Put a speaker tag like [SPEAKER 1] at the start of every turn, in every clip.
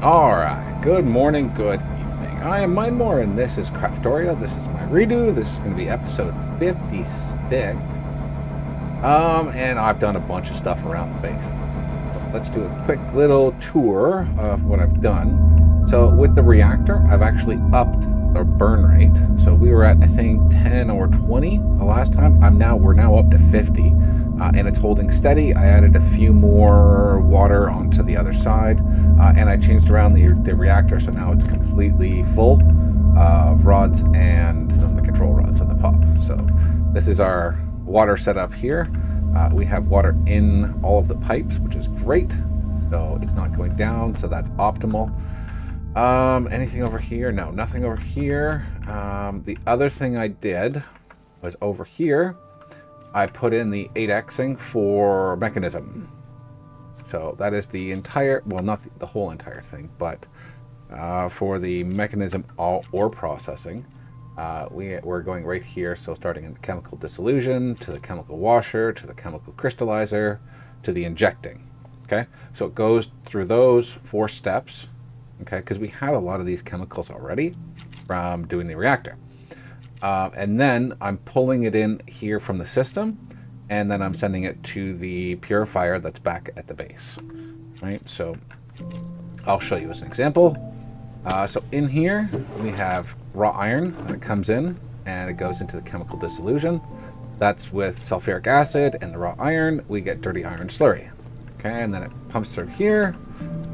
[SPEAKER 1] Alright, good morning, good evening. I am Mindmore, and this is Craftoria. This is my redo. This is going to be episode 56. And I've done a bunch of stuff around the base. So let's do a quick little tour of what I've done. So with the reactor, I've actually upped the burn rate. So we were at, I think, 10 or 20 the last time. We're now up to 50. And it's holding steady. I added a few more water onto the other side, and I changed around the reactor, so now it's completely full of rods and the control rods on the pop. So this is our water setup here. We have water in all of the pipes, which is great. So it's not going down, so that's optimal. Anything over here? No, nothing over here. The other thing I did was over here. I put in the 8xing for mekanism. So that is the entire, well, not the whole entire thing, but for the mekanism ore processing, we're going right here. So starting in the chemical dissolution, to the chemical washer, to the chemical crystallizer, to the injecting. Okay, so it goes through those 4 steps. Okay, because we had a lot of these chemicals already from doing the reactor. And then I'm pulling it in here from the system, and then I'm sending it to the purifier that's back at the base. Right, so I'll show you as an example. So in here, we have raw iron that comes in, and it goes into the chemical dissolution. That's with sulfuric acid and the raw iron. We get dirty iron slurry. Okay, and then it pumps through here.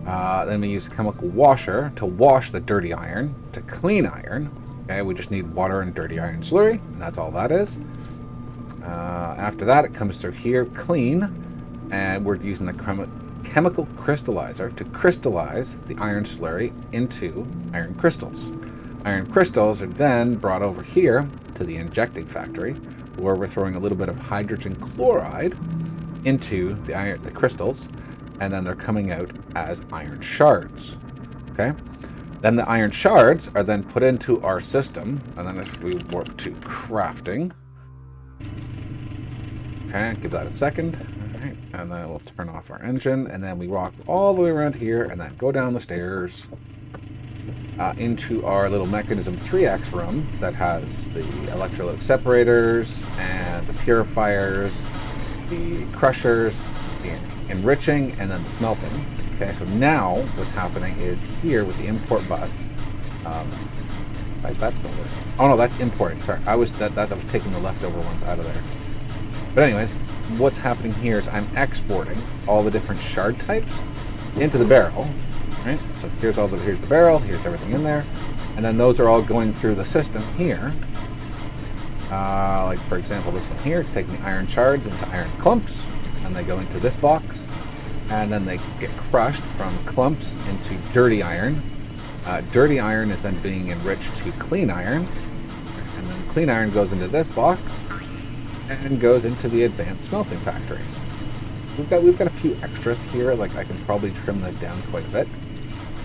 [SPEAKER 1] Then we use a chemical washer to wash the dirty iron to clean iron. Okay, we just need water and dirty iron slurry, and that's all that is. After that, it comes through here clean, and we're using the chemical crystallizer to crystallize the iron slurry into iron crystals. Iron crystals are then brought over here to the injecting factory, where we're throwing a little bit of hydrogen chloride into the crystals, and then they're coming out as iron shards. Okay. Then the iron shards are then put into our system, and then if we warp to crafting, okay, give that a second, all right, and then we'll turn off our engine, and then we walk all the way around here, and then go down the stairs into our little mechanism 3X room that has the electrolytic separators and the purifiers, the crushers, the enriching, and then the smelting. Okay, so now what's happening is here with the import bus. That's not working. Oh no, that's importing. Sorry, I was taking the leftover ones out of there. But anyways, what's happening here is I'm exporting all the different shard types into the barrel. Right. So here's the barrel. Here's everything in there, and then those are all going through the system here. Like for example, this one here, taking the iron shards into iron clumps, and they go into this box. And then they get crushed from clumps into dirty iron. Dirty iron is then being enriched to clean iron. And then clean iron goes into this box and goes into the advanced smelting factories. We've got a few extras here, like I can probably trim that down quite a bit.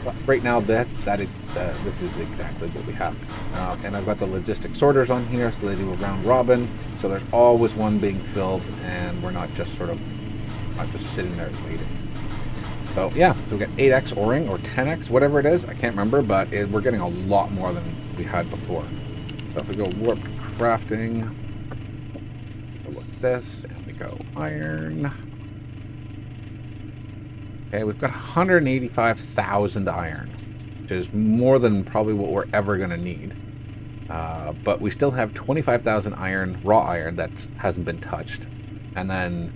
[SPEAKER 1] But right now this is exactly what we have. And I've got the logistic sorters on here, so they do a round robin. So there's always one being filled, and we're not just sitting there waiting. So yeah, so we got 8x O-ring or 10x, whatever it is, I can't remember, but we're getting a lot more than we had before. So if we go warp crafting, we go with this, and we go iron. Okay, we've got 185,000 iron, which is more than probably what we're ever going to need. But we still have 25,000 iron, raw iron, that hasn't been touched. And then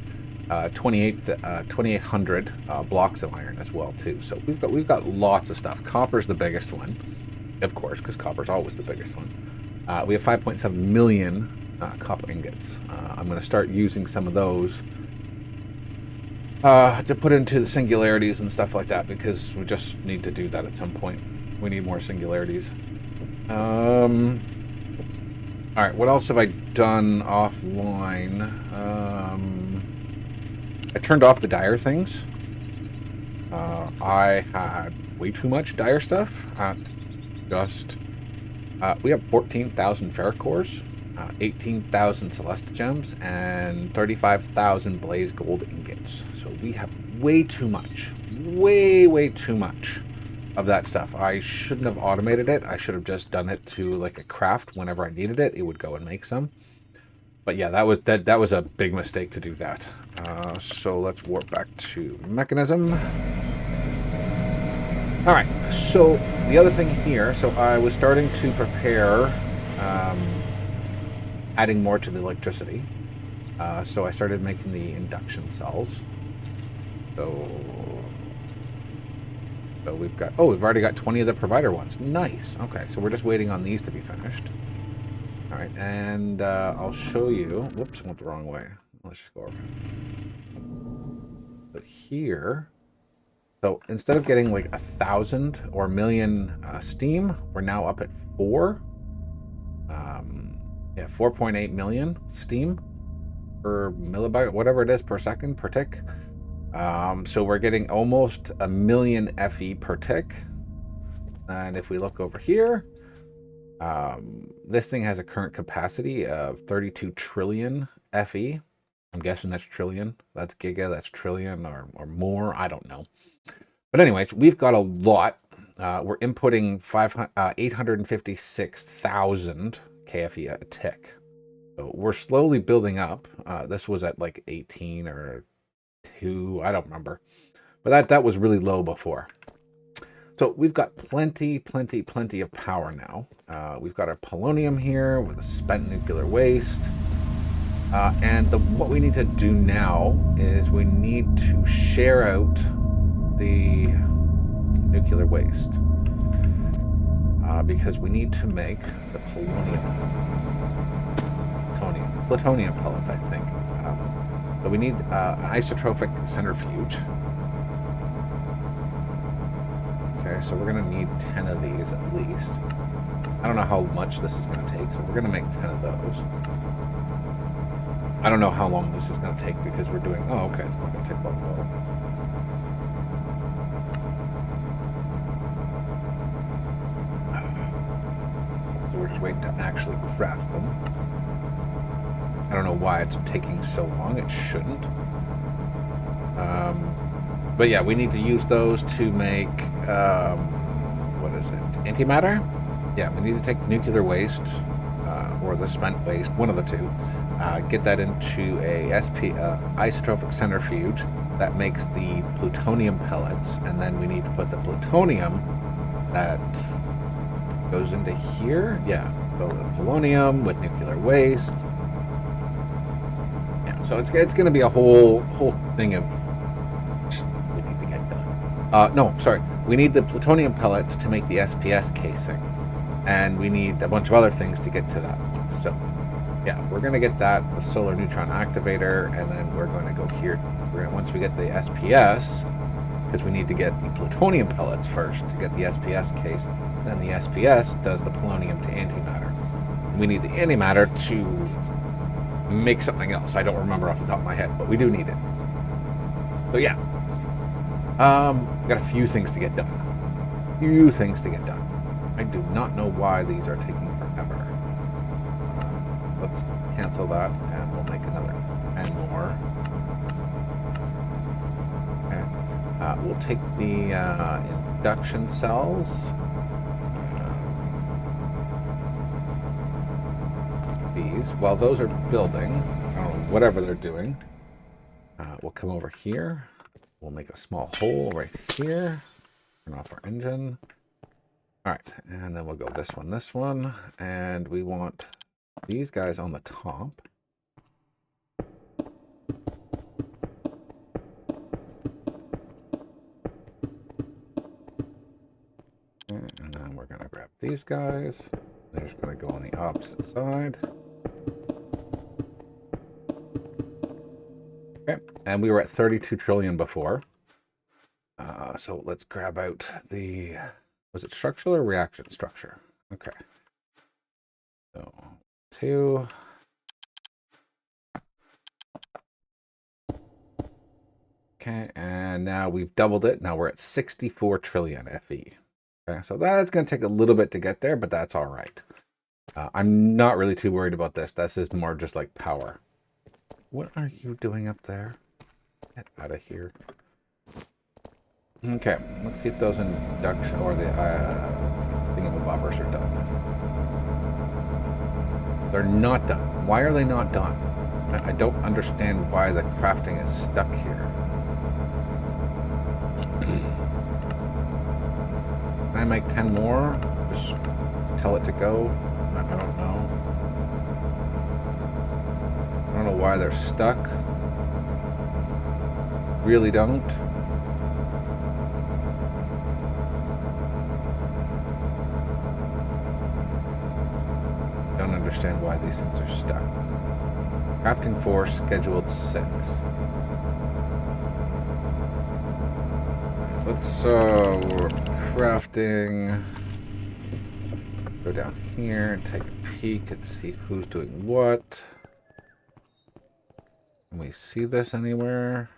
[SPEAKER 1] 2,800 blocks of iron as well too. So we've got lots of stuff. Copper's the biggest one, of course, because copper's always the biggest one. We have 5.7 million copper ingots. I'm going to start using some of those to put into the singularities and stuff like that, because we just need to do that at some point. We need more singularities. All right, what else have I done offline? I turned off the dire things. I had way too much dire stuff. We have 14,000 ferric cores, 18,000 celeste gems, and 35,000 blaze gold ingots. So we have way too much. Way too much. of that stuff. I shouldn't have automated it. I should have just done it to like a craft. Whenever I needed it, it would go and make some. But yeah, that was a big mistake to do that. So let's warp back to mechanism. All right, so the other thing here, so I was starting to prepare adding more to the electricity. So I started making the induction cells. So we've got, oh, we've already got 20 of the provider ones. Nice. Okay, so we're just waiting on these to be finished. All right, and I'll show you. Whoops, I went the wrong way. Let's just go over. So here, so instead of getting like 1,000 or 1,000,000 steam, we're now up at 4. Yeah, 4.8 million steam per millibyte, whatever it is per second per tick. So we're getting almost 1,000,000 FE per tick. And if we look over here, this thing has a current capacity of 32 trillion FE. I'm guessing that's trillion. That's giga, that's trillion or more. I don't know. But anyways, we've got a lot. We're inputting 856,000 KFE a tick. So we're slowly building up. This was at like 18 or 2, I don't remember. But that was really low before. So we've got plenty of power now. We've got our polonium here with the spent nuclear waste. And what we need to do now is we need to share out the nuclear waste. Because we need to make the plutonium pellets, I think. So we need an isotropic centrifuge. Okay, so we're going to need 10 of these at least. I don't know how much this is going to take, so we're going to make 10 of those. I don't know how long this is going to take because we're doing... Oh, okay, it's not going to take long at all. So we're just waiting to actually craft them. I don't know why it's taking so long. It shouldn't. But yeah, we need to use those to make... what is it? Antimatter? Yeah, we need to take the nuclear waste or the spent waste, one of the two. Get that into a isotropic centrifuge that makes the plutonium pellets, and then we need to put the plutonium that goes into here. Yeah, so the polonium with nuclear waste. Yeah, so it's going to be a whole thing of we need to get done. No, sorry, we need the plutonium pellets to make the SPS casing, and we need a bunch of other things to get to that one. So. Yeah, we're going to get that, the solar neutron activator, and then we're going to go here. Once we get the SPS, because we need to get the plutonium pellets first to get the SPS case, then the SPS does the polonium to antimatter. And we need the antimatter to make something else. I don't remember off the top of my head, but we do need it. So yeah, we've got a few things to get done. I do not know why these are taking forever. Let's cancel that, and we'll make another 10 more. Okay. We'll take the induction cells. These, while those are building, whatever they're doing, we'll come over here. We'll make a small hole right here. Turn off our engine. All right, and then we'll go this one, and we want these guys on the top. And then we're going to grab these guys. They're just going to go on the opposite side. Okay, and we were at 32 trillion before. So let's grab out the... Was it structural or reaction structure? Okay. So... 2. Okay, and now we've doubled it. Now we're at 64 trillion FE. Okay, so that's going to take a little bit to get there, but that's all right. I'm not really too worried about this. This is more just like power. What are you doing up there? Get out of here. Okay, let's see if those induction or the thingamabobbers are done. They're not done. Why are they not done? I don't understand why the crafting is stuck here. Can I make 10 more? Just tell it to go? I don't know. I don't know why they're stuck. Really don't. Don't understand why these things are stuck. Crafting 4, scheduled 6. Let's, we're crafting. Go down here and take a peek and see who's doing what. Can we see this anywhere?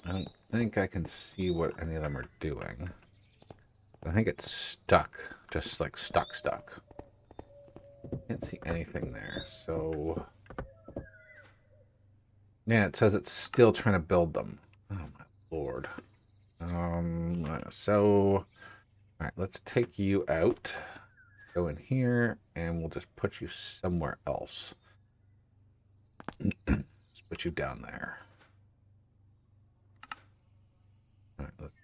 [SPEAKER 1] I don't think I can see what any of them are doing. I think it's stuck. Just like stuck. Can't see anything there, so... Yeah, it says it's still trying to build them. Oh my lord. So... Alright, let's take you out. Go in here, and we'll just put you somewhere else. Let's put you down there. Alright, let's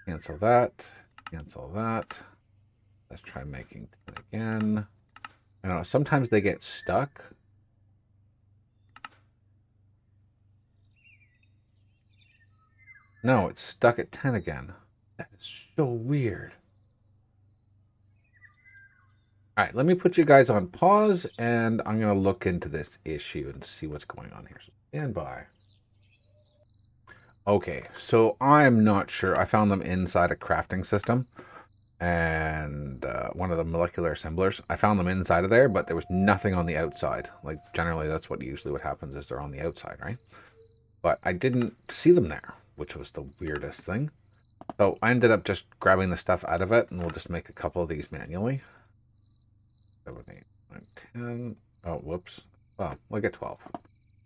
[SPEAKER 1] cancel that. Cancel that. Let's try making 10 again. I don't know, sometimes they get stuck. No, it's stuck at 10 again. That is so weird. Alright, let me put you guys on pause, and I'm going to look into this issue and see what's going on here. So stand by. Okay, so I'm not sure. I found them inside a crafting system. And one of the molecular assemblers. I found them inside of there, but there was nothing on the outside. Like, generally, that's usually what happens is they're on the outside, right? But I didn't see them there, which was the weirdest thing. So I ended up just grabbing the stuff out of it, and we'll just make a couple of these manually. 7, 8, 9, 10. Oh, whoops. Oh, we'll get 12.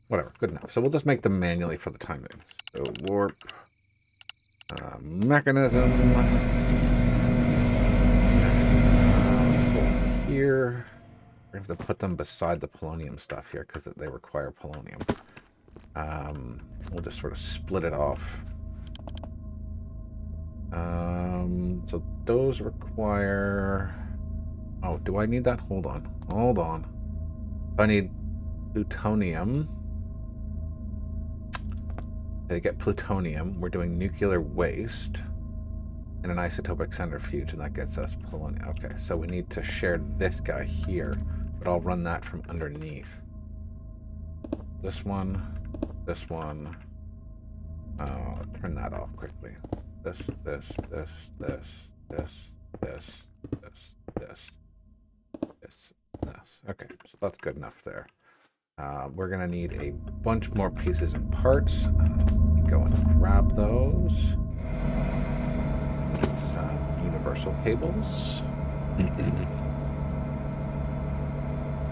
[SPEAKER 1] Whatever, good enough. So we'll just make them manually for the time being. So warp, mechanism. Here, we're going to have to put them beside the polonium stuff here because they require polonium. We'll just sort of split it off. So those require... Oh, do I need that? Hold on. I need plutonium. To get plutonium, we're doing nuclear waste and an isotopic centrifuge, and that gets us polonium. Okay, so we need to share this guy here, but I'll run that from underneath. This one. Turn that off quickly. This. Okay, so that's good enough there. We're gonna need a bunch more pieces and parts. Go and grab those. Universal cables.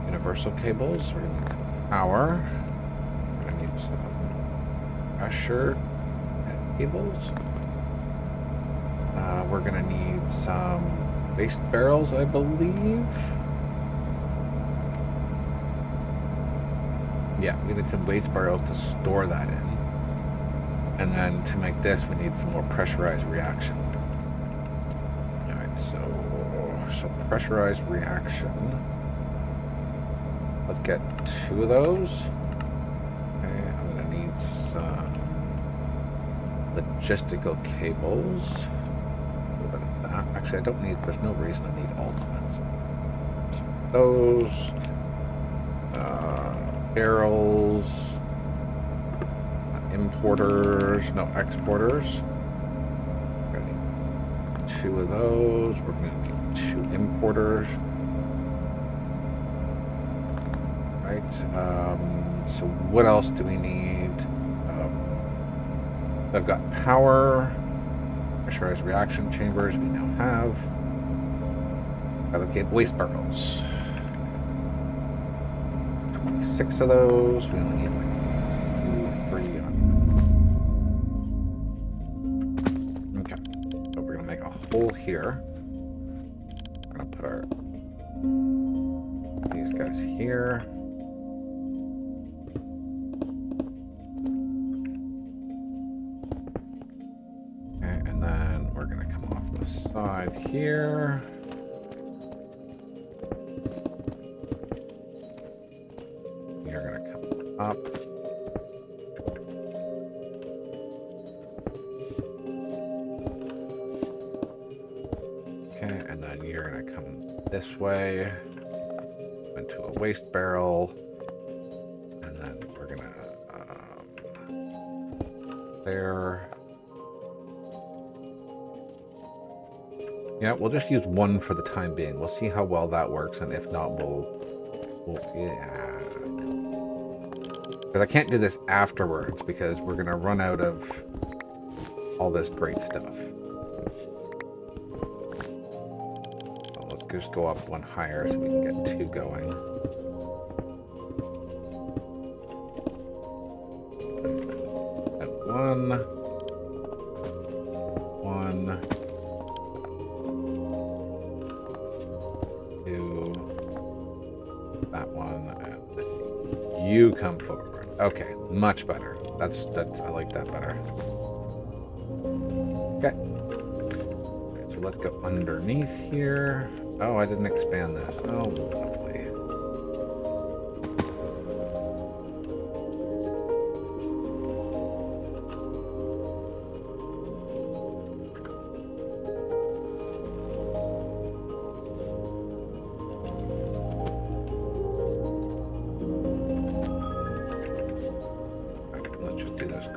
[SPEAKER 1] Universal cables. We're gonna need some power. We're gonna need some pressure cables. We're gonna need some waste barrels, I believe. Yeah, we need some waste barrels to store that in. And then to make this, we need some more pressurized reaction. Alright, so pressurized reaction. Let's get 2 of those. Okay, I'm gonna need some logistical cables. A little bit of that. Actually, I don't need, there's no reason I need ultimates. So those. Barrels. Importers, no exporters. We're gonna need 2 of those. We're gonna need 2 importers. Right. So what else do we need? I've got power, pressurized reaction chambers. We now have. Allocate waste barrels. 26 of those. We only need like hole here. We're gonna put these guys here. Okay, and then we're gonna come off the side here. You're gonna come up. Okay, and then you're gonna come this way into a waste barrel, and then we're gonna there. Yeah, we'll just use one for the time being. We'll see how well that works, and if not, we'll yeah. Because I can't do this afterwards because we're gonna run out of all this great stuff. So let's just go up one higher so we can get two going. And one. Two. That one, and you come forward. Okay, much better. That's I like that better. Okay. Alright, so let's go underneath here. Oh, I didn't expand this. Oh, lovely.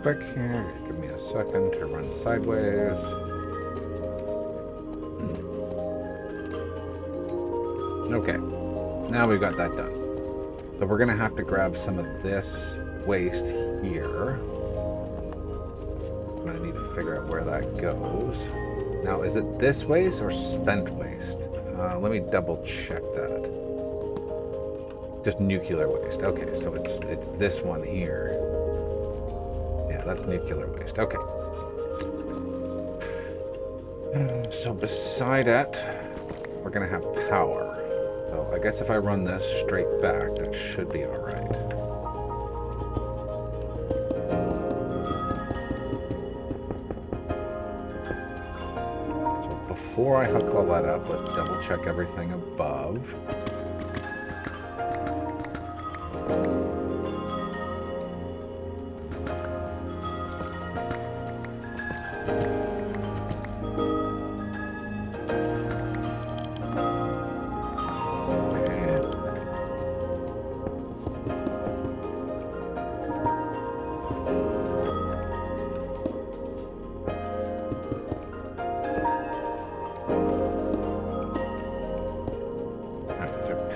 [SPEAKER 1] Quick here, give me a second to run sideways. Okay, now we've got that done. So we're gonna have to grab some of this waste here. I'm gonna need to figure out where that goes. Now, is it this waste or spent waste? Let me double check that. Just nuclear waste. Okay, so it's this one here. That's nuclear waste. Okay. So beside it, we're going to have power. So I guess if I run this straight back, that should be all right. So before I hook all that up, let's double check everything above.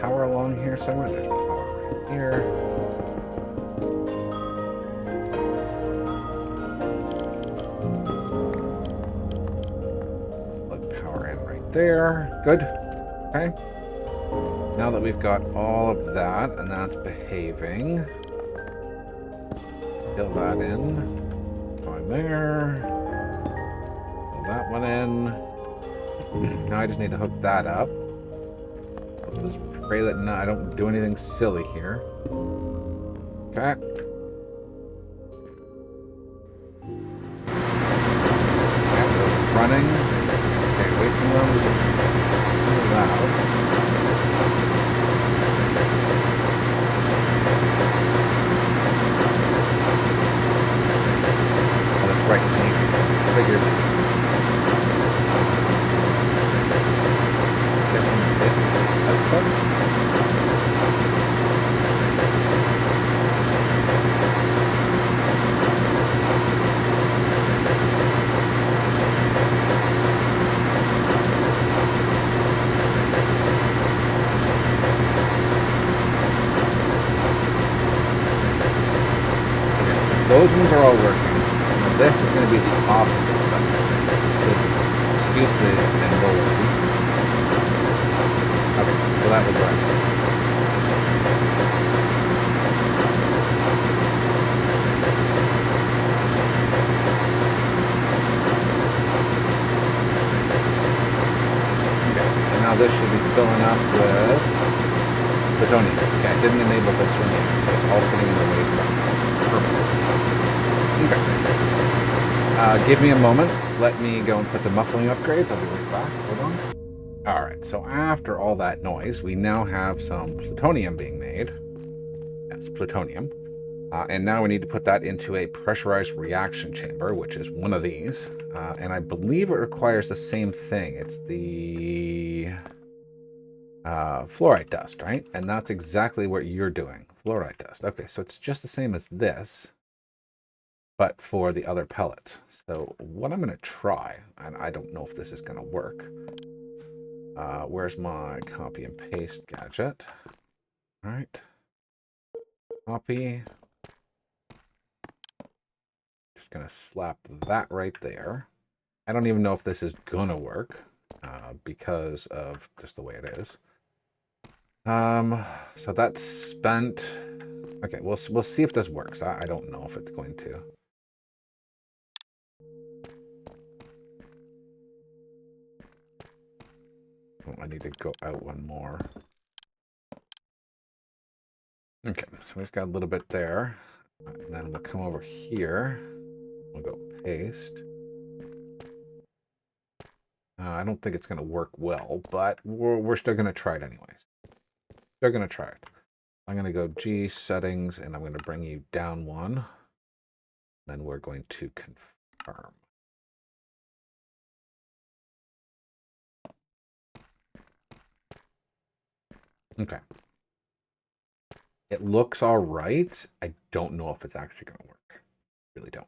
[SPEAKER 1] Power along here somewhere. There's power right here. Plug power in right there. Good. Okay. Now that we've got all of that and that's behaving, fill that in. Going there. Fill that one in. Now I just need to hook that up. Just pray that I don't do anything silly here. Okay. Running. Stay away from them. Loud. Oh, that's right. I figured. Those ones are all working. Now this is going to be the opposite side. So excuse the roller. Okay, so that was right. filling up with plutonium. Okay, I didn't enable this one yet, so it's all sitting in the waste bin. Okay. Give me a moment. Let me go and put some muffling upgrades. I'll be right back. Hold on. All right, so after all that noise, we now have some plutonium being made. That's plutonium. And now we need to put that into a pressurized reaction chamber, which is one of these. And I believe it requires the same thing. It's the fluorite dust, right? And that's exactly what you're doing. Fluorite dust. Okay, so it's just the same as this, but for the other pellets. So what I'm going to try, and I don't know if this is going to work. Where's my copy and paste gadget? All right. Copy. Just going to slap that right there. I don't even know if this is going to work because of just the way it is. So that's spent. Okay, we'll see if this works. I don't know if it's going to. Oh, I need to go out one more. Okay, so we've got a little bit there. And then we'll come over here. We'll go paste. I don't think it's going to work well, but we're still going to try it anyways. Still going to try it. I'm going to go G settings, and I'm going to bring you down one. Then we're going to confirm. Okay. It looks all right. I don't know if it's actually going to work. Really don't.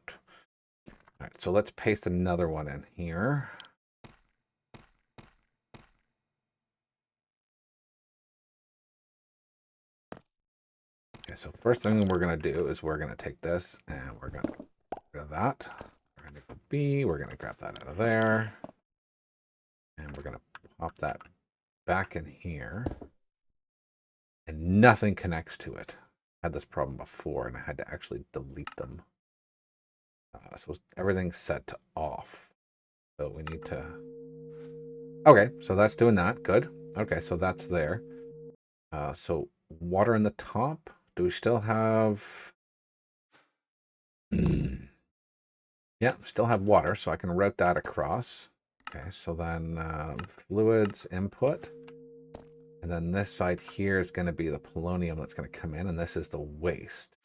[SPEAKER 1] All right, so let's paste another one in here. Okay, so first thing we're going to do is we're going to take this and we're going to get rid of that. We're going to go B. We're going to grab that out of there. And we're going to pop that back in here. And nothing connects to it. I had this problem before and I had to actually delete them. So everything's set to off. So we need to... Okay, so that's doing that. Good. Okay, so that's there. So water in the top. Do we still have... Yeah, still have water, so I can route that across. Okay, so then fluids input. And then this side here is going to be the polonium that's going to come in, and this is the waste.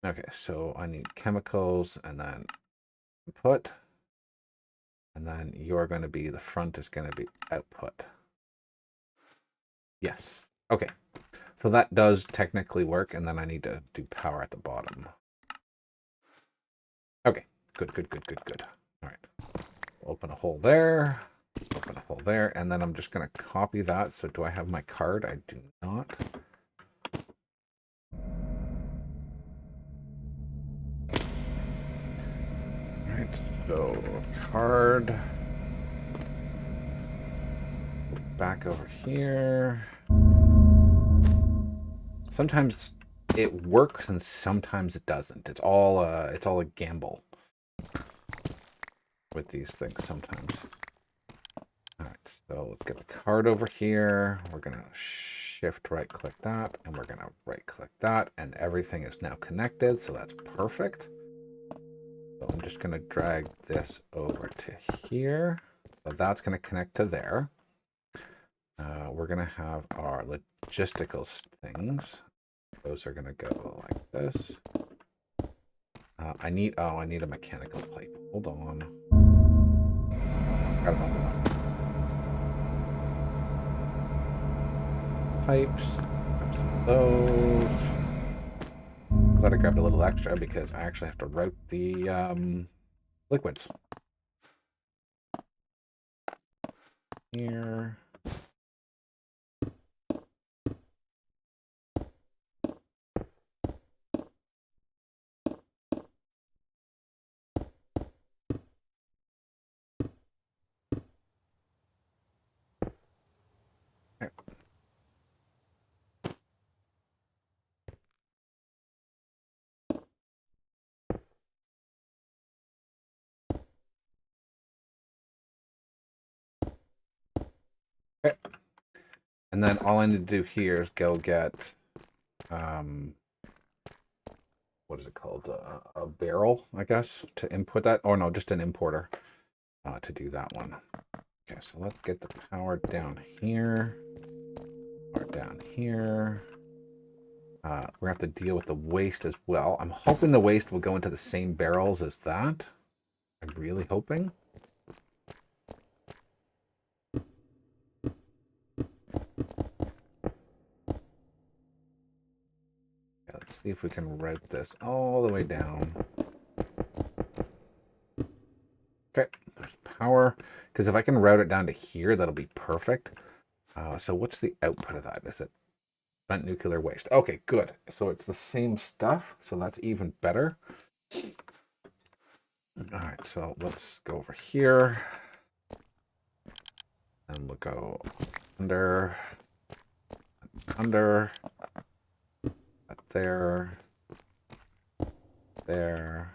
[SPEAKER 1] Okay, so I need chemicals and then input. And then you're going to be, the front is going to be output. Yes. Okay. So that does technically work, and then I need to do power at the bottom. Okay. Good, good, good, good, good. All right. Open a hole there. Open a hole there. And then I'm just going to copy that. So do I have my card? I do not. All right. So card. Back over here. Sometimes it works and sometimes it doesn't. It's all a gamble with these things sometimes. All right, so let's get the card over here. We're gonna shift right click that, and we're gonna right click that, and everything is now connected, so that's perfect. So I'm just gonna drag this over to here. So that's gonna connect to there. We're gonna have our logistical things. Those are gonna go like this. I need a mechanical pipe. Hold on. Got another one. Pipes. Grab some of those. Glad I grabbed a little extra because I actually have to route the liquids. Here. There. And then all I need to do here is go get, what is it called? A barrel, I guess, to input that. Or no, just an importer to do that one. Okay, so let's get the power down here. Power down here. We're going to have to deal with the waste as well. I'm hoping the waste will go into the same barrels as that. I'm really hoping. Let's see if we can route this all the way down. Okay, there's power. Because if I can route it down to here, that'll be perfect. So what's the output of that? Is it spent nuclear waste? Okay, good. So it's the same stuff. So that's even better. All right, so let's go over here. And we'll go under, there, there.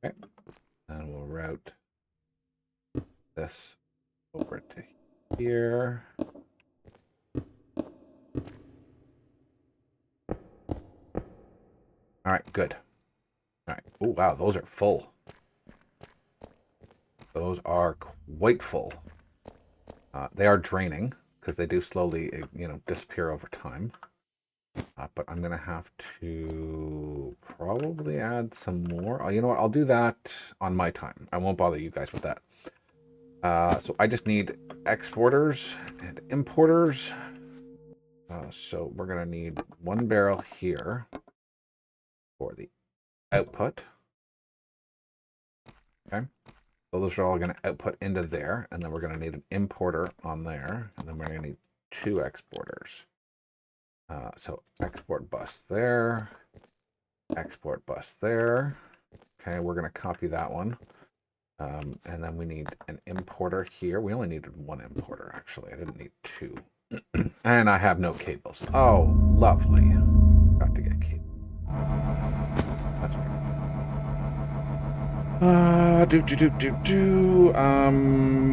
[SPEAKER 1] Okay, and we'll route this over to here. All right, good. All right. Oh, wow, those are full. Those are quite full. They are draining because they do slowly, disappear over time. But I'm going to have to probably add some more. Oh, you know what? I'll do that on my time. I won't bother you guys with that. So I just need exporters and importers. So we're going to need one barrel here for the output. Okay. So those are all going to output into there. And then we're going to need an importer on there. And then we're going to need 2 exporters. So export bus there. Export bus there. Okay, we're going to copy that one. And then we need an importer here. We only needed 1 importer, actually. I didn't need 2. And I have no cables. Oh, lovely. Got to get cables. That's right.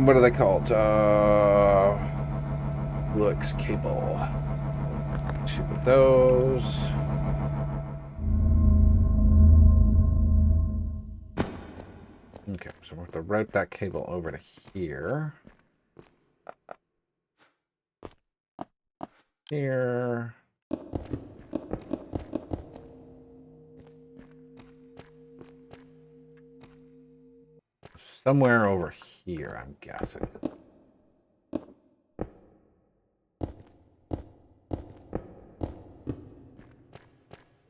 [SPEAKER 1] What are they called? Lux cable. 2 of those. Okay, so we're going to route that cable over to here. Here. Somewhere over here, I'm guessing.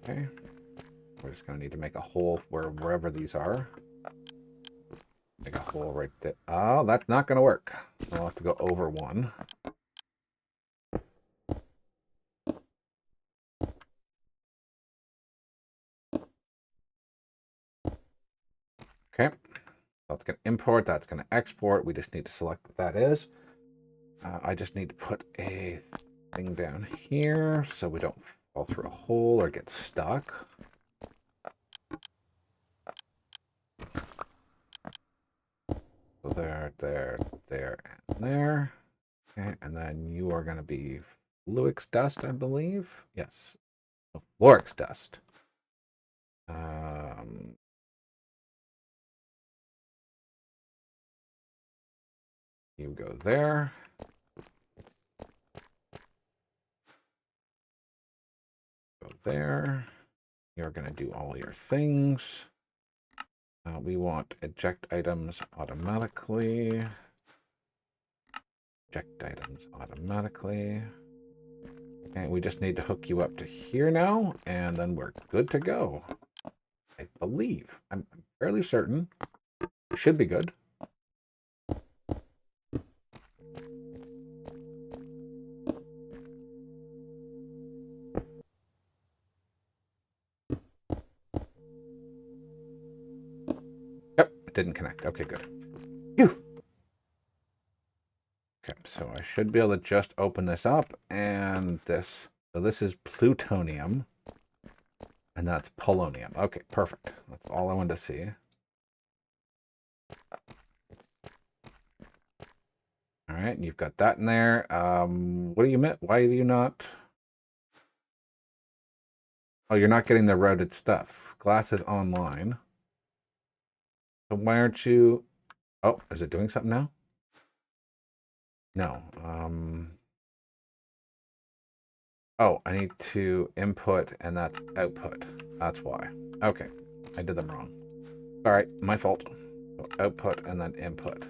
[SPEAKER 1] Okay. We're just going to need to make a hole wherever these are. Make a hole right there. Oh, that's not going to work. So I'll have to go over 1. Okay. That's going to import. That's going to export. We just need to select what that is. I just need to put a thing down here so we don't fall through a hole or get stuck. So there, and there. Okay, and then you are going to be Fluix dust, I believe. Yes. Oh, Florix dust. You go there. Go there. You're going to do all your things. We want eject items automatically. Eject items automatically. And we just need to hook you up to here now, and then we're good to go. I believe. I'm fairly certain. It should be good. Yep, it didn't connect. Okay, good. Phew. Okay, so I should be able to just open this up, and this So this is plutonium. And that's polonium. Okay, perfect. That's all I wanted to see. All right, and you've got that in there. What do you mean? Why do you not? Oh, you're not getting the routed stuff. Glass is online. So why aren't you? Oh, is it doing something now? No. Oh, I need to input and that's output. That's why. Okay, I did them wrong. All right, my fault. So output and then input.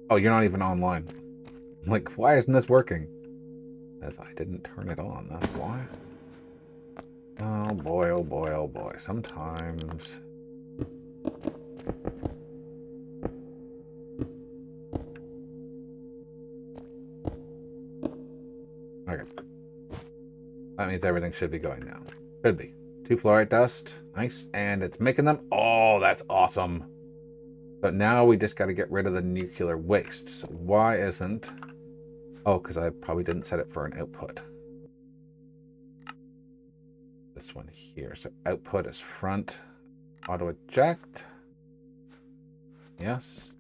[SPEAKER 1] Oh, you're not even online. I'm like, why isn't this working? As I didn't turn it on, that's why. Oh boy, oh boy, oh boy. Sometimes. Okay. That means everything should be going now. Should be. 2 fluorite dust. Nice. And it's making them. Oh, that's awesome. But now we just got to get rid of the nuclear waste. So why isn't... Oh, because I probably didn't set it for an output. This one here. So output is front. Auto eject. Yes.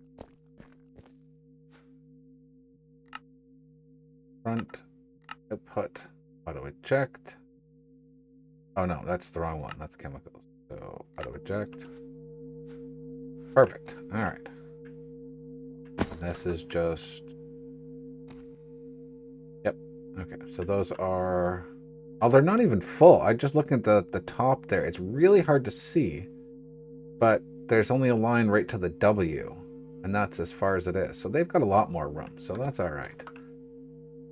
[SPEAKER 1] Front. Output. Auto eject. Oh no, that's the wrong one. That's chemicals. So auto eject. Perfect. All right. This is just... Yep. Okay. So those are... Oh, they're not even full. I just look at the top there. It's really hard to see, but there's only a line right to the W, and that's as far as it is. So they've got a lot more room. So that's all right.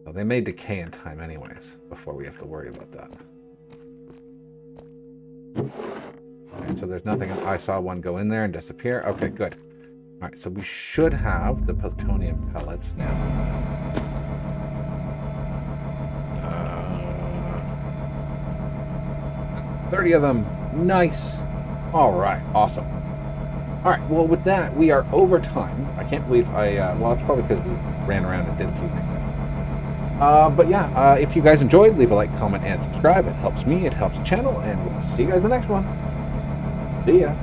[SPEAKER 1] So they may decay in time anyways before we have to worry about that. Okay, so there's nothing. I saw one go in there and disappear. Okay, good. All right, so we should have the plutonium pellets now. 30 of them. Nice. All right, awesome. All right, well, with that, we are over time. I can't believe well, it's probably because we ran around and did a few things. But yeah, if you guys enjoyed, leave a like, comment, and subscribe. It helps me, it helps the channel, and we'll see you guys in the next one. See ya.